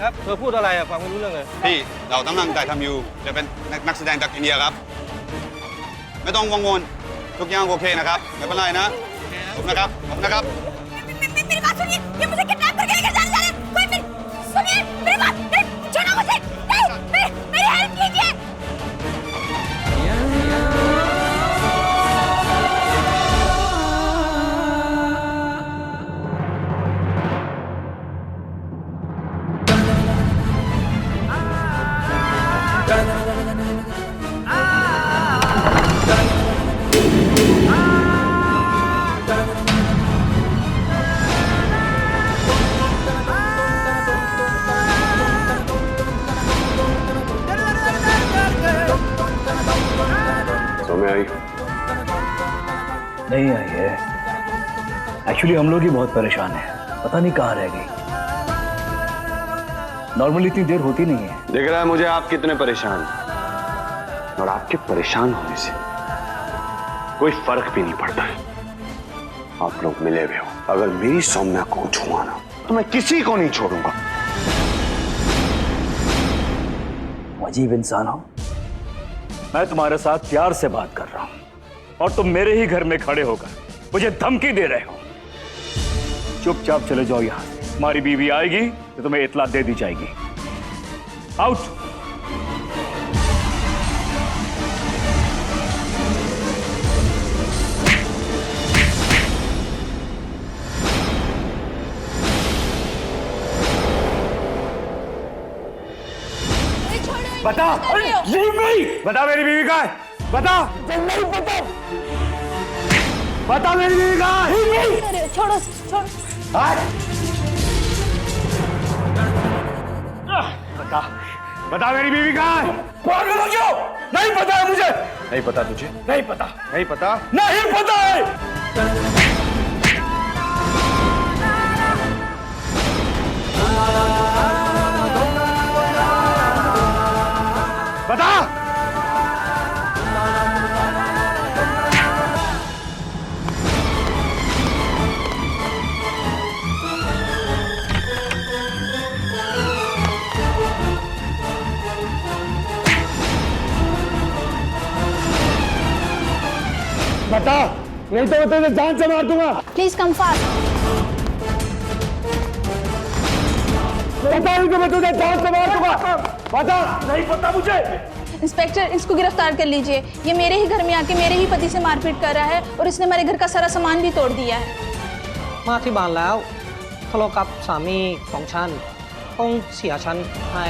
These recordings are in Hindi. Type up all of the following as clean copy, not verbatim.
ครับเธอพูดอะไรอะฟังไม่รู้เรื่องเลย พี่เรากำลังถ่ายทำอยู่จะเป็นนักแสดงจากอินเดียครับไม่ต้องกังวลทุกอย่างโอเคนะครับไม่เป็นไรนะขอบคุณนะครับขอบคุณนะครับ मेरी बात सुनिए ये मुझे किडनैप करके लेकर जाने जा रहे हैं कोई मेरी सुनिए मेरी बात नहीं छोड़ो मुझे नहीं मेरी हेल्प कीजिए नहीं आई है। एक्चुअली हम लोग ही बहुत परेशान हैं, पता नहीं कहाँ रह गई। नॉर्मली इतनी देर होती नहीं है। दिख रहा है मुझे आप कितने परेशान हैं। और आपके परेशान होने से कोई फर्क भी नहीं पड़ता है। आप लोग मिले हुए हो, अगर मेरी सौम्या को कुछ हुआ ना तो मैं किसी को नहीं छोड़ूंगा। अजीब इंसान हो। मैं तुम्हारे साथ प्यार से बात कर रहा हूं और तुम मेरे ही घर में खड़े होकर मुझे धमकी दे रहे हो। चुपचाप चले जाओ यहां से। हमारी बीवी आएगी तो तुम्हें इत्तला दे दी जाएगी। आउट। बता बता मेरी बीवी कहाँ है? बता नहीं पता। बता मेरी बीवी कहाँ है? छोड़ो छोड़ो बता बता मेरी बीवी कहाँ है? पागल हो क्यों? नहीं पता है मुझे। नहीं पता तुझे? नहीं पता। नहीं पता? नहीं पता है। बता। बता, नहीं तो मैं तुझे जान से मार दूंगा। प्लीज कम फास्ट बता नहीं तो मैं तुझे जान से मार दूंगा। बता। नहीं पता मुझे। इंस्पेक्टर, इसको गिरफ्तार कर लीजिए। ये मेरे ही घर में आके मेरे ही पति से मारपीट कर रहा है और इसने हमारे घर का सारा सामान भी तोड़ दिया है। มาที่บ้านแล้วทะเลาะกับสามีของฉันต้องเสียฉันให้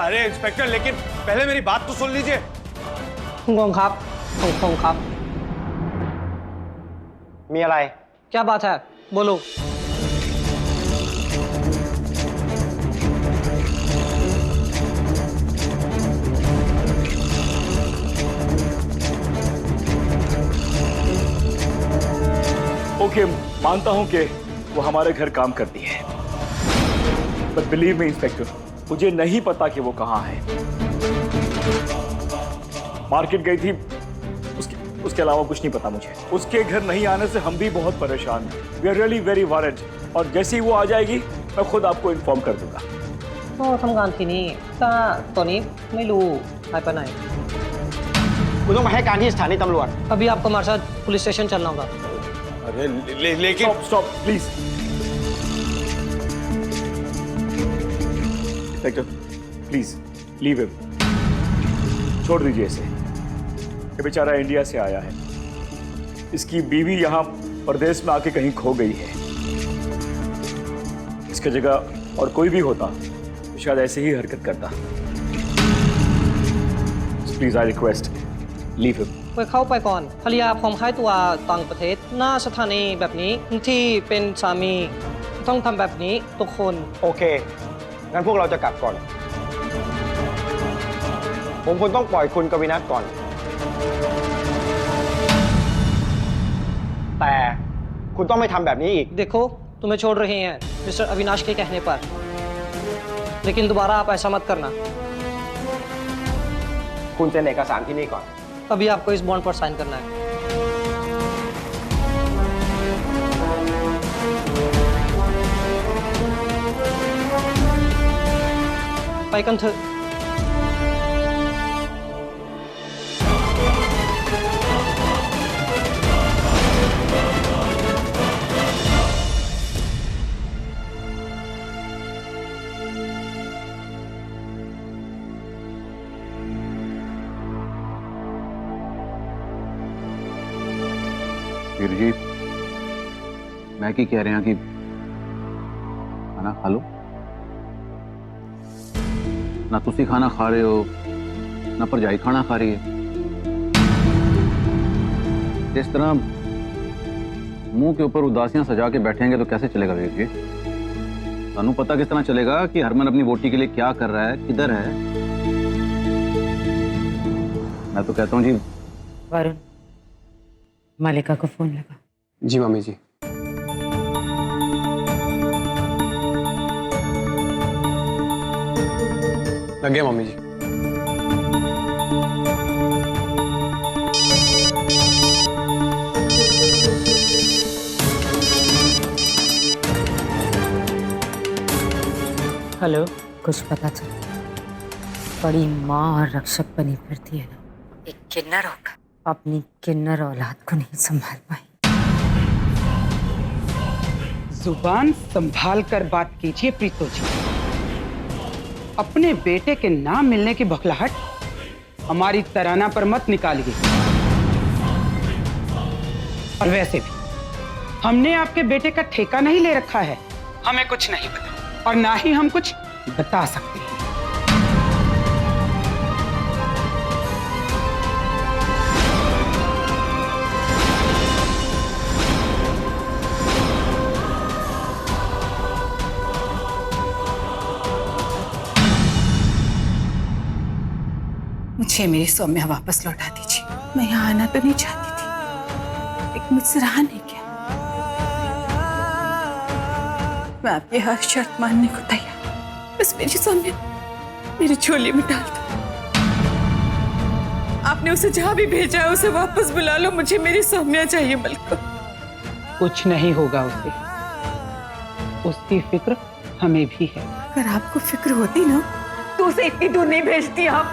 अरे इंस्पेक्टर लेकिन पहले मेरी बात तो सुन लीजिए। คุณกงครับคุณกงครับ มีอะไร क्या बात है बोलो ओके, मानता हूं कि वो हमारे घर काम करती है, बट बिलीव मी इंस्पेक्टर, मुझे नहीं पता कि वो कहां है। मार्केट गई थी, उसके अलावा कुछ नहीं पता मुझे। उसके घर नहीं आने से हम भी बहुत परेशान हैं। We are really very worried. और जैसे ही वो आ जाएगी मैं खुद आपको इन्फॉर्म कर दूंगा। ก็ทำงานที่นี่ก็ตอนนี้ไม่รู้หายไปไหน คุณต้องมาให้การที่สถานีตำรวจ अभी आपको हमारे साथ पुलिस स्टेशन चलना होगा अरे लेकिन stop please. Inspector please leave him. छोड़ दीजिए इसे। ये बेचारा इंडिया से आया है। इसकी बीवी यहाँ परदेश में आके कहीं खो गई है। इसकी जगह और कोई भी होता तो शायद ऐसे ही हरकत करता। Please I request leave him. ไปเข้าไปก่อนภรรยาผมหายตัวต่างประเทศหน้าสถานีแบบนี้ที่เป็นสามีต้องทำแบบนี้ทุกคน โอเคงั้นพวกเราจะกลับก่อน ผมควรต้องปล่อยคุณกวินัทก่อน แต่คุณต้องไม่ทำแบบนี้อีก देखो तुम्हें छोड़ रहे हैं मिस्टर अविनाश के कहने पर लेकिन दोबारा आप ऐसा मत करना คุณเซ็นเอกสารที่นี่ก่อน अभी आपको इस बॉन्ड पर साइन करना है กันเถอะ वीर जी मैगी कह रहे हैं कि खाना खा लो ना तुसी खाना खा रहे हो ना भरजाई खाना खा रही है इस तरह मुंह के ऊपर उदासियां सजा के बैठेंगे तो कैसे चलेगा वीर जी तानू पता किस तरह चलेगा कि हरमन अपनी वोटी के लिए क्या कर रहा है किधर है मैं तो कहता हूँ जी वरुण मालिका को फोन लगा। जी मम्मी जी। लग गया मम्मी जी। हेलो। कुछ पता चला? बड़ी माँ और रक्षक बनी फिरती है ना, एक किन्नर होकर अपनी किन्नर औलाद को नहीं संभाल पाई। जुबान संभाल कर बात कीजिए प्रीतो जी। अपने बेटे के ना मिलने की बखलाहट हमारी तराना पर मत निकालिए। और वैसे भी हमने आपके बेटे का ठेका नहीं ले रखा है, हमें कुछ नहीं पता और ना ही हम कुछ बता सकते हैं। मुझे मेरी सौम्या वापस लौटा दीजिए। मैं यहाँ आना तो नहीं चाहती थी, लेकिन मुझसे रहा नहीं गया। मैं आपकी हर शर्त मानने को तैयार, बस मेरी सौम्या मेरी झोली में डाल दो। आपने उसे जहाँ भी भेजा है उसे वापस बुला लो। मुझे मेरी सौम्या चाहिए मलका। कुछ नहीं होगा उसे, उसकी फिक्र हमें भी है। अगर आपको फिक्र होती ना तो उसे इतनी दूर नहीं भेजती आप।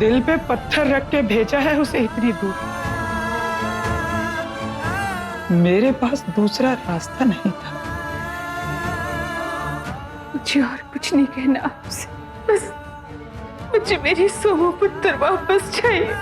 दिल पे पत्थर रख के भेजा है उसे इतनी दूर। मेरे पास दूसरा रास्ता नहीं था। मुझे और कुछ नहीं कहना आपसे, बस मुझे मेरी सोमो पुत्र वापस चाहिए।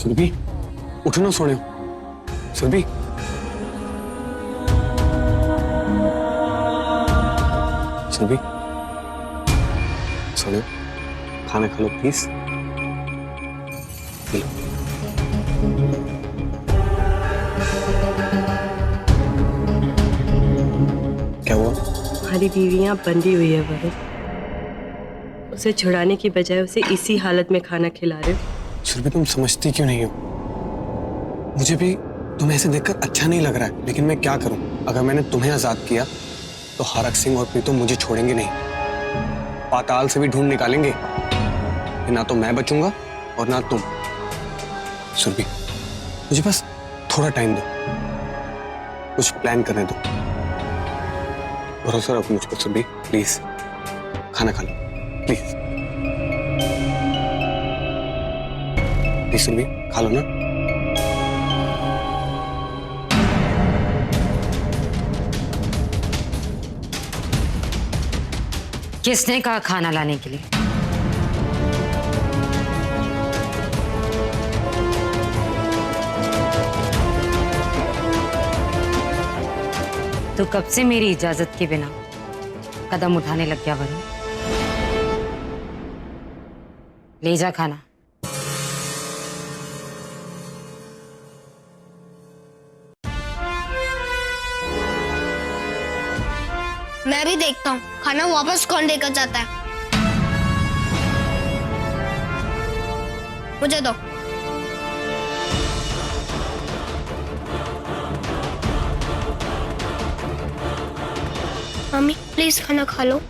सुरभि उठो ना सोने। सुरभि सुरभि सोने खाना खा लो प्लीज। क्या हुआ? हमारी बीवियां बंधी हुई है वरुण, उसे छुड़ाने की बजाय उसे इसी हालत में खाना खिला रहे हो। सुरभि तुम समझती क्यों नहीं हो? मुझे भी तुम्हें ऐसे देखकर अच्छा नहीं लग रहा है, लेकिन मैं क्या करूं? अगर मैंने तुम्हें आजाद किया तो हरक सिंह और प्रीतम मुझे छोड़ेंगे नहीं, पाताल से भी ढूंढ निकालेंगे। ना तो मैं बचूंगा और ना तुम। सुरभि मुझे बस थोड़ा टाइम दो, कुछ प्लान करने दो। भरोसा रखो मुझ पर सुरभि, प्लीज। खाना खा लो प्लीज। सुरभि खा लो ना। किसने कहा खाना लाने के लिए? तो कब से मेरी इजाजत के बिना कदम उठाने लग गया वरुण? ले जा खाना। मैं भी देखता हूँ खाना वापस कौन लेकर जाता है। मुझे दो। मम्मी प्लीज खाना खा लो।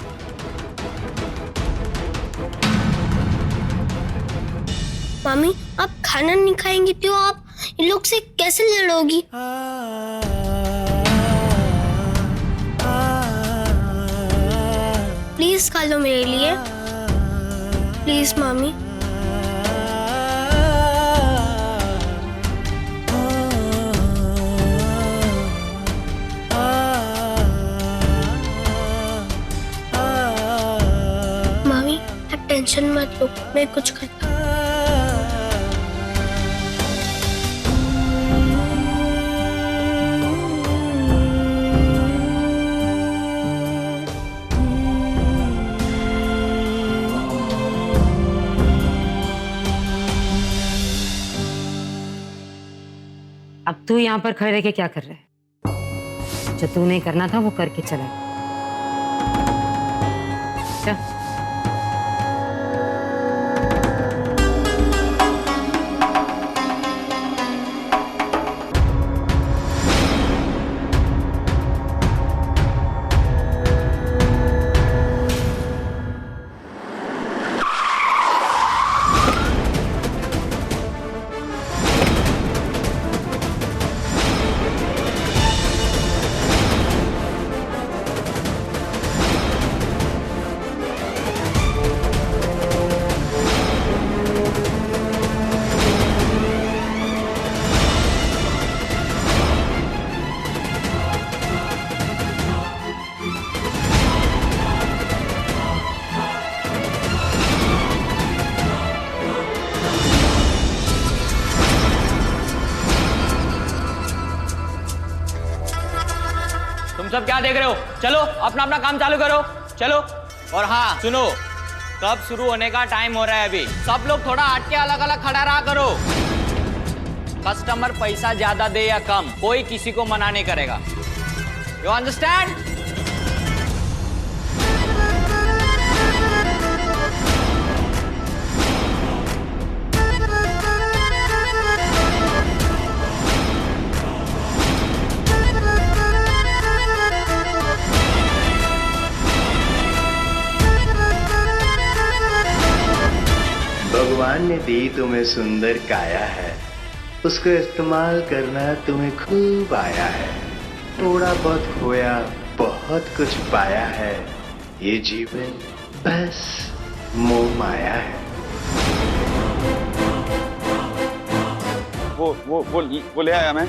मम्मी आप खाना नहीं खाएंगी तो आप इन लोग से कैसे लड़ोगी? प्लीज खा लो मेरे लिए, प्लीज मम्मी। मम्मी आप टेंशन मत लो, मैं कुछ करता हूँ। अब तू यहाँ पर खड़े रह के क्या कर रहा है? जो तू नहीं करना था वो करके चला गया। चल। तुम सब क्या देख रहे हो? चलो अपना अपना काम चालू करो, चलो। और हाँ सुनो, कब शुरू होने का टाइम हो रहा है अभी। सब लोग थोड़ा हट के अलग अलग खड़ा रहा करो। कस्टमर पैसा ज्यादा दे या कम, कोई किसी को मना नहीं करेगा। You understand? भगवान ने दी तुम्हें सुंदर काया है, उसको इस्तेमाल करना तुम्हें खूब आया है। थोड़ा बहुत खोया, बहुत कुछ पाया है। ये जीवन बस मोह माया है। वो ले आया मैं।